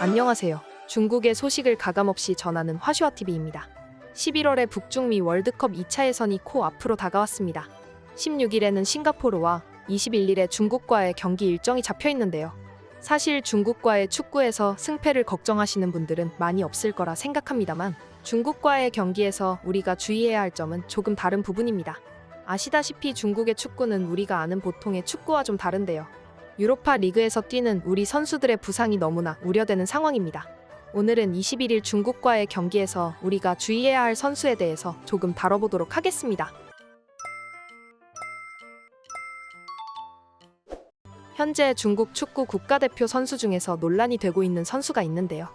안녕하세요. 중국의 소식을 가감없이 전하는 화슈아TV입니다. 11월에 북중미 월드컵 2차 예선이 코앞으로 다가왔습니다. 16일에는 싱가포르와 21일에 중국과의 경기 일정이 잡혀 있는데요. 사실 중국과의 축구에서 승패를 걱정하시는 분들은 많이 없을 거라 생각합니다만 중국과의 경기에서 우리가 주의해야 할 점은 조금 다른 부분입니다. 아시다시피 중국의 축구는 우리가 아는 보통의 축구와 좀 다른데요. 유로파 리그에서 뛰는 우리 선수들의 부상이 너무나 우려되는 상황입니다. 오늘은 21일 중국과의 경기에서 우리가 주의해야 할 선수에 대해서 조금 다뤄보도록 하겠습니다. 현재 중국 축구 국가대표 선수 중에서 논란이 되고 있는 선수가 있는데요.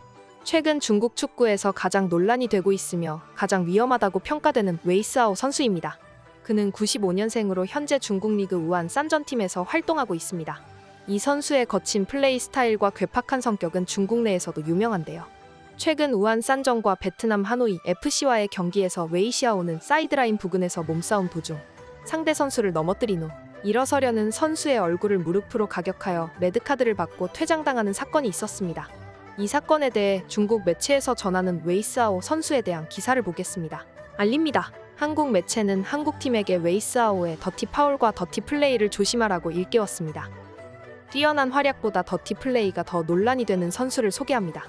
최근 중국 축구에서 가장 논란이 되고 있으며 가장 위험하다고 평가되는 웨이스하오 선수입니다. 그는 95년생으로 현재 중국 리그 우한 산전팀에서 활동하고 있습니다. 이 선수의 거친 플레이 스타일과 괴팍한 성격은 중국 내에서도 유명한데요. 최근 우한 산정과 베트남 하노이 FC와의 경기에서 웨이시아오는 사이드라인 부근에서 몸싸움 도중 상대 선수를 넘어뜨린 후 일어서려는 선수의 얼굴을 무릎으로 가격하여 레드카드를 받고 퇴장당하는 사건이 있었습니다. 이 사건에 대해 중국 매체에서 전하는 웨이스하오 선수에 대한 기사를 보겠습니다. 알립니다. 한국 매체는 한국팀에게 웨이스하오의 더티 파울과 더티 플레이를 조심하라고 일깨웠습니다. 뛰어난 활약보다 더티 플레이가 더 논란이 되는 선수를 소개합니다.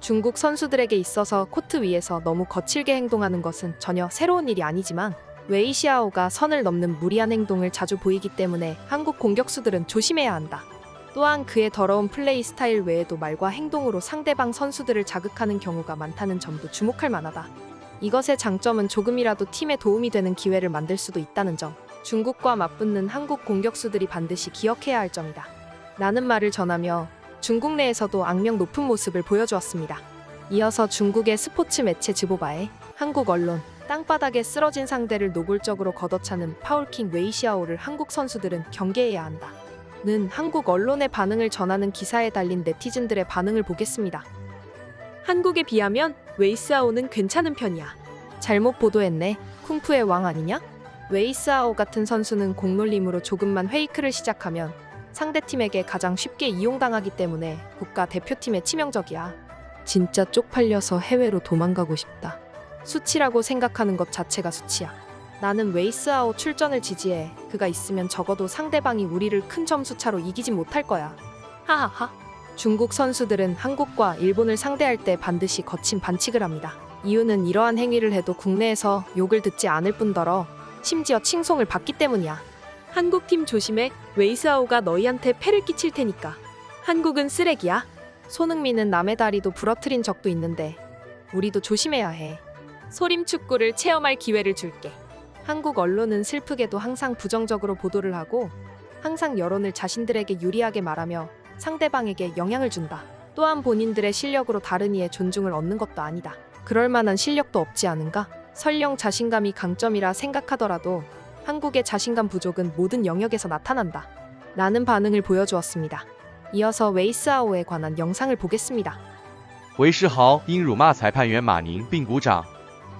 중국 선수들에게 있어서 코트 위에서 너무 거칠게 행동하는 것은 전혀 새로운 일이 아니지만 웨이시아오가 선을 넘는 무리한 행동을 자주 보이기 때문에 한국 공격수들은 조심해야 한다. 또한 그의 더러운 플레이 스타일 외에도 말과 행동으로 상대방 선수들을 자극하는 경우가 많다는 점도 주목할 만하다. 이것의 장점은 조금이라도 팀에 도움이 되는 기회를 만들 수도 있다는 점, 중국과 맞붙는 한국 공격수들이 반드시 기억해야 할 점이다. 라는 말을 전하며 중국 내에서도 악명 높은 모습을 보여주었습니다. 이어서 중국의 스포츠 매체 즈보바에 한국 언론, 땅바닥에 쓰러진 상대를 노골적으로 걷어차는 파울킹 웨이시아오를 한국 선수들은 경계해야 한다. 는 한국 언론의 반응을 전하는 기사에 달린 네티즌들의 반응을 보겠습니다. 한국에 비하면 웨이스하오는 괜찮은 편이야. 잘못 보도했네. 쿵푸의 왕 아니냐? 웨이스하오 같은 선수는 공놀림으로 조금만 페이크를 시작하면 상대팀에게 가장 쉽게 이용당하기 때문에 국가 대표팀에 치명적이야. 진짜 쪽팔려서 해외로 도망가고 싶다. 수치라고 생각하는 것 자체가 수치야. 나는 웨이스하오 출전을 지지해. 그가 있으면 적어도 상대방이 우리를 큰 점수 차로 이기진 못할 거야. 하하하. 중국 선수들은 한국과 일본을 상대할 때 반드시 거친 반칙을 합니다. 이유는 이러한 행위를 해도 국내에서 욕을 듣지 않을 뿐더러 심지어 칭송을 받기 때문이야. 한국팀 조심해. 웨이스하오가 너희한테 패를 끼칠 테니까. 한국은 쓰레기야. 손흥민은 남의 다리도 부러뜨린 적도 있는데 우리도 조심해야 해. 소림 축구를 체험할 기회를 줄게. 한국 언론은 슬프게도 항상 부정적으로 보도를 하고 항상 여론을 자신들에게 유리하게 말하며 상대방에게 영향을 준다. 또한 본인들의 실력으로 다른 이의 존중을 얻는 것도 아니다. 그럴 만한 실력도 없지 않은가? 설령 자신감이 강점이라 생각하더라도 한국의 자신감 부족은 모든 영역에서 나타난다. 라는 반응을 보여주었습니다. 이어서 웨이스하오에 관한 영상을 보겠습니다. 韦世豪因辱骂裁判员马宁并鼓掌，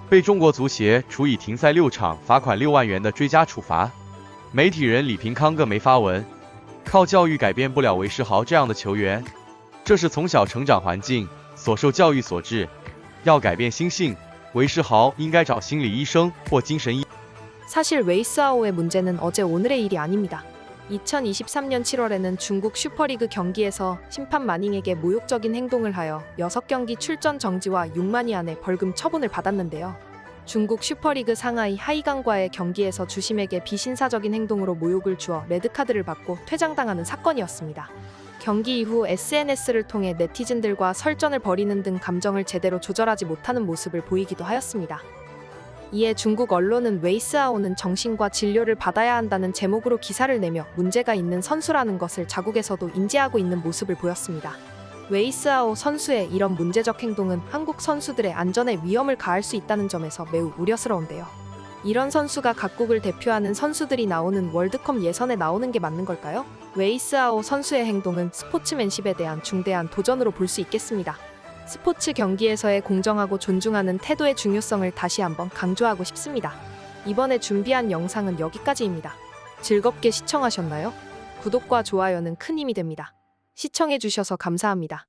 被中国足协处以停赛6场、罚款6万元的追加处罚。媒体人李平康更没发文，靠教育改变不了韦世豪这样的球员，这是从小成长环境所受教育所致。要改变心性，韦世豪应该找心理医生或精神医。 사실 웨이스하오의 문제는 어제 오늘의 일이 아닙니다. 2023년 7월에는 중국 슈퍼리그 경기에서 심판 마닝에게 모욕적인 행동을 하여 6경기 출전 정지와 6만 위안의 벌금 처분을 받았는데요. 중국 슈퍼리그 상하이 하이강과의 경기에서 주심에게 비신사적인 행동으로 모욕을 주어 레드카드를 받고 퇴장당하는 사건이었습니다. 경기 이후 SNS를 통해 네티즌들과 설전을 벌이는 등 감정을 제대로 조절하지 못하는 모습을 보이기도 하였습니다. 이에 중국 언론은 웨이스하오는 정신과 진료를 받아야 한다는 제목으로 기사를 내며 문제가 있는 선수라는 것을 자국에서도 인지하고 있는 모습을 보였습니다. 웨이스하오 선수의 이런 문제적 행동은 한국 선수들의 안전에 위험을 가할 수 있다는 점에서 매우 우려스러운데요. 이런 선수가 각국을 대표하는 선수들이 나오는 월드컵 예선에 나오는 게 맞는 걸까요? 웨이스하오 선수의 행동은 스포츠맨십에 대한 중대한 도전으로 볼 수 있겠습니다. 스포츠 경기에서의 공정하고 존중하는 태도의 중요성을 다시 한번 강조하고 싶습니다. 이번에 준비한 영상은 여기까지입니다. 즐겁게 시청하셨나요? 구독과 좋아요는 큰 힘이 됩니다. 시청해주셔서 감사합니다.